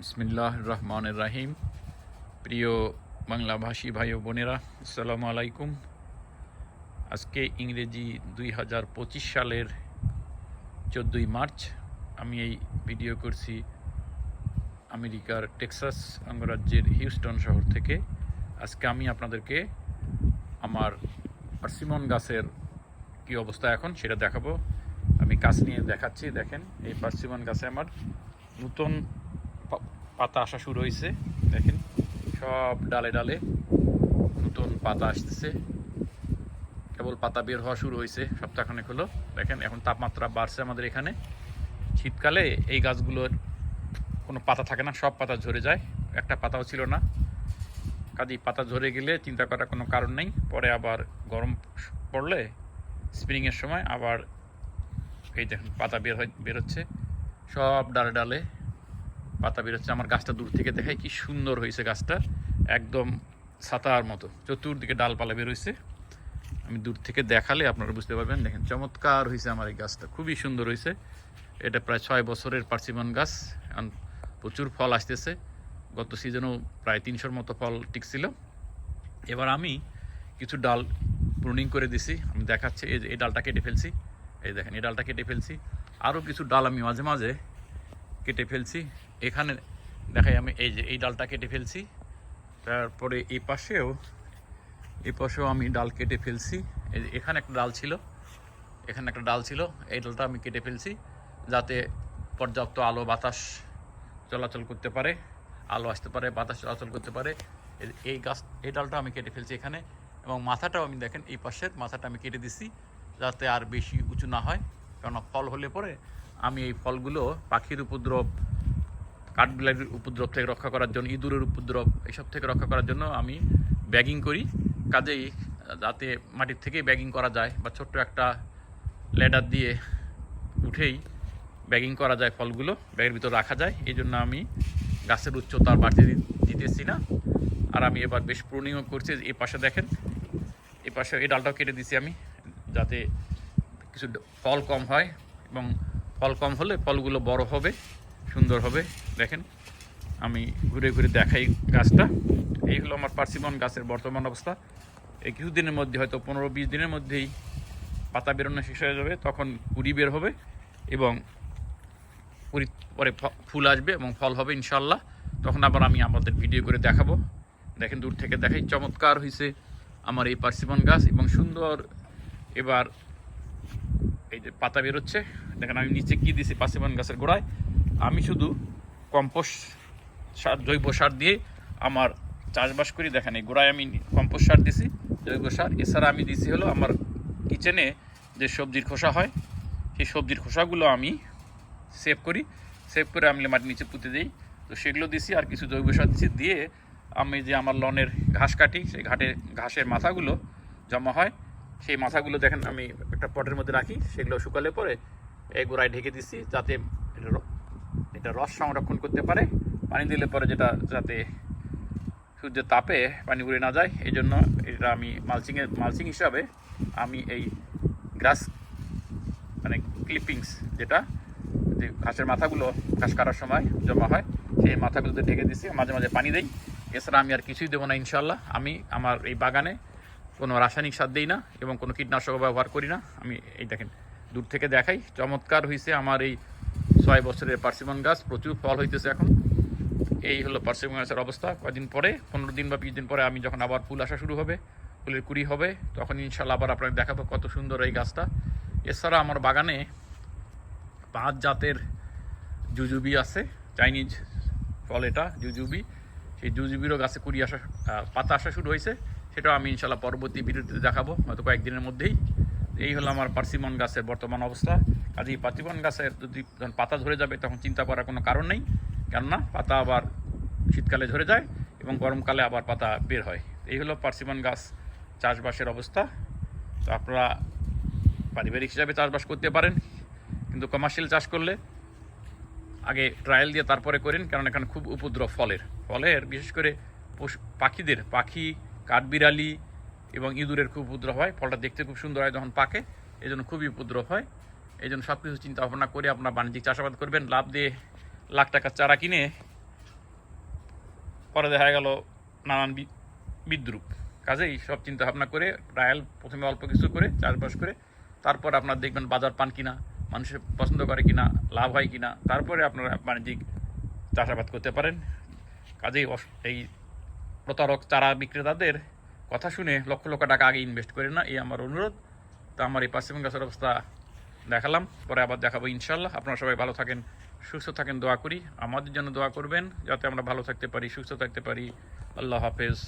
বিসমিল্লাহ রহমানির রাহিম। প্রিয় বাংলাভাষী ভাই ও বোনেরা, আসসালামু আলাইকুম। আজকে ইংরেজি 2025 সালের 14ই মার্চ। আমি এই ভিডিও করছি আমেরিকার টেক্সাস অঙ্গরাজ্যের হিউস্টন শহর থেকে। আজকে আমি আপনাদেরকে আমার পার্সিমন গাছের কী অবস্থা এখন সেটা দেখাবো। আমি গাছ নিয়ে দেখাচ্ছি। দেখেন, এই পার্সিমন গাছে আমার নতুন পাতা আসা শুরু হয়েছে। দেখেন, সব ডালে ডালে নতুন পাতা আসতেছে, কেবল পাতা বের হওয়া শুরু হয়েছে, সপ্তাহখানেক হলো। দেখেন, এখন তাপমাত্রা বাড়ছে আমাদের এখানে। শীতকালে এই গাছগুলোর কোনো পাতা থাকে না, সব পাতা ঝরে যায়, একটা পাতাও ছিল না। কাজেই পাতা ঝরে গেলে চিন্তা করার কোনো কারণ নেই। পরে আবার গরম পড়লে স্প্রিংয়ের সময় আবার এই দেখেন পাতা বের হচ্ছে, সব ডালে ডালে পাতা বেরোচ্ছে। আমার গাছটা দূর থেকে দেখাই কি সুন্দর হয়েছে। গাছটা একদম ছাতার মতো, চতুর্দিকে ডালপালা বেরোইছে। আমি দূর থেকে দেখালে আপনারা বুঝতে পারবেন। দেখেন, চমৎকার হয়েছে আমার এই গাছটা, খুবই সুন্দর হয়েছে। এটা প্রায় 6 বছরের পার্সিমন গাছ, এখন প্রচুর ফল আসতেছে। গত সিজনেও প্রায় 300-র মতো ফল টিকছিল। এবার আমি কিছু ডাল প্রুনিং করে দিছি, আমি দেখাচ্ছি। এই ডালটা কেটে ফেলছি, এই দেখেন এই ডালটা কেটে ফেলছি। আরও কিছু ডাল আমি মাঝে মাঝে কেটে ফেলছি। এখানে দেখাই, আমি এই ডালটা কেটে ফেলছি। তারপরে এই পাশেও আমি ডাল কেটে ফেলছি। এখানে একটা ডাল ছিল, এই ডালটা আমি কেটে ফেলছি, যাতে পর্যাপ্ত আলো বাতাস চলাচল করতে পারে, আলো আসতে পারে, বাতাস চলাচল করতে পারে। এই ডালটা আমি কেটে ফেলছি এখানে। এবং মাথাটাও আমি দেখেন, এই পাশের মাথাটা আমি কেটে দিচ্ছি, যাতে আর বেশি উঁচু না হয়। কেননা ফল হলে পরে আমি এই ফলগুলো পাখির উপদ্রব, কাঠবিলাইয়ের উপদ্রব থেকে রক্ষা করার জন্য, ইঁদুরের উপদ্রব এসব থেকে রক্ষা করার জন্য আমি ব্যাগিং করি। কাজেই যাতে মাটির থেকে ব্যাগিং করা যায়, বা ছোট্ট একটা লেডার দিয়ে উঠেই ব্যাগিং করা যায়, ফলগুলো ব্যাগের ভিতর রাখা যায়, এই জন্য আমি গাছের উচ্চতা বাড়তে দিতেছি না। আর আমি এবার বেশ প্রুনিংও করছি। এই পাশে দেখেন, এই পাশে এই ডালটাও কেটে দিছি আমি, যাতে কিছু ফল কম হয়, এবং ফল কম হলে ফলগুলো বড় হবে, সুন্দর হবে। দেখেন, আমি ঘুরে ঘুরে দেখাই গাছটা। এই হলো আমার পার্সিমন গাছের বর্তমান অবস্থা। এই কিছুদিনের মধ্যে, হয়তো 15-20 দিনের মধ্যেই পাতা বেরোনো শেষ হয়ে যাবে, তখন কুড়ি বের হবে এবং পরে ফুল আসবে এবং ফল হবে ইনশাল্লাহ। তখন আবার আমি আমাদের ভিডিও করে দেখাবো। দেখেন, দূর থেকে দেখাই, চমৎকার হয়েছে আমার এই পার্সিমন গাছ, এবং সুন্দর। এবার এই যে পাতা বেরোচ্ছে, দেখেন আমি নিচে কি দিছি পার্সিমন গাছের গোড়ায়। আমি শুধু কম্পোস্ট সার, জৈব সার দিয়ে আমার চাষবাস করি। দেখেন, এই গোড়ায় আমি কম্পোস্ট সার দিছি, জৈব সার। এছাড়া আমি দিছি হলো আমার কিচেনে যে সবজির খোসা হয়, সেই সবজির খোসাগুলো আমি সেভ করে আমি মাটির নিচে পুঁতে দিই। তো সেগুলো দিছি, আর কিছু জৈব সার দিচ্ছি। দিয়ে আমি যে আমার লনের ঘাস কাটি, সেই ঘাসের মাথাগুলো জমা হয়, সেই মাথাগুলো দেখেন আমি একটা পটের মধ্যে রাখি। সেগুলো শুকালে পরে এই গোড়ায় ঢেকে দিচ্ছি, যাতে এটা রস সংরক্ষণ করতে পারে। পানি দিলে পরে যাতে সূর্যের তাপে পানি উড়ে না যায়, এই জন্য এটা আমি মালচিং হিসাবে আমি এই গ্রাস মানে ক্লিপিংস, যেটা যে ঘাসের মাথাগুলো ঘাস কাটার সময় জমা হয়, সেই মাথাগুলোতে ঢেকে দিচ্ছি। মাঝে মাঝে পানি দেই। এছাড়া আমি আর কিছুই দেবো না ইনশাল্লাহ। আমি আমার এই বাগানে কোনো রাসায়নিক সার দিই না এবং কোনো কীটনাশক ব্যবহার করি না। আমি এই দেখেন, দূর থেকে দেখাই, চমৎকার হয়েছে আমার এই 6 বছরের পার্সিমন গাছ। প্রচুর ফল হইতেছে এখন। এই হলো পার্সিমন গাছের অবস্থা। কয়েকদিন পরে, 15 দিন বা 20 দিন পরে, আমি যখন আবার ফুল আসা শুরু হবে, ফুলের কুড়ি হবে, তখন ইনশাল্লাহ আবার আপনাকে দেখাবো কত সুন্দর এই গাছটা। এছাড়া আমার বাগানে 5 জাতের জুজুবি আছে, চাইনিজ ফল এটা জুজুবি। সেই জুজুবিরও গাছে কুড়ি আসা, পাতা আসা শুরু হয়েছে। সেটাও আমি ইনশাল্লাহ পরবর্তী ভিডিওতে দেখাবো, হয়তো কয়েকদিনের মধ্যেই। এই হলো আমার পার্সিমন গাছের বর্তমান অবস্থা। কাজেই পার্সিমন গাছের যদি যখন পাতা ঝরে যাবে, তখন চিন্তা করার কোনো কারণ নেই, কেননা পাতা আবার শীতকালে ঝরে যায় এবং গরমকালে আবার পাতা বের হয়। এই হলো পার্সিমন গাছ চাষবাসের অবস্থা। তো আপনারা পারিবারিক হিসাবে চাষবাস করতে পারেন, কিন্তু কমার্শিয়াল চাষ করলে আগে ট্রায়াল দিয়ে তারপরে করেন, কারণ এখানে খুব উপদ্রব ফলের বিশেষ করে পাখি, কাঠবিড়ালি এবং ইঁদুরের খুব উপদ্রব হয়। ফলটা দেখতে খুব সুন্দর হয় যখন পাকে, এই জন্য খুবই উপদ্রব হয়। এই জন্য সব কিছু চিন্তা ভাবনা করে আপনার বাণিজ্যিক চাষাবাদ করবেন। লাভ দিয়ে লাখ টাকার চারা কিনে পরে দেখা গেল নানান বিদ্রুপ। কাজেই সব চিন্তা ভাবনা করে ট্রায়াল প্রথমে অল্প কিছু করে চাষবাস করে তারপর আপনার দেখবেন বাজার পান কিনা, মানুষের পছন্দ করে কিনা, লাভ হয় কিনা, তারপরে আপনারা বাণিজ্যিক চাষাবাদ করতে পারেন। কাজেই এই প্রতারক চারা বিক্রেতাদের কথা শুনে লক্ষ লক্ষ টাকা আগে ইনভেস্ট করে না, এই আমার অনুরোধ। তো আমার এই পার্সিমন গাছের অবস্থা দেখালাম, পরে আবার দেখাবো ইনশাল্লাহ। আপনারা সবাই ভালো থাকেন, সুস্থ থাকেন, দোয়া করি। আমাদের জন্য দোয়া করবেন যাতে আমরা ভালো থাকতে পারি, সুস্থ থাকতে পারি। আল্লাহ হাফেজ।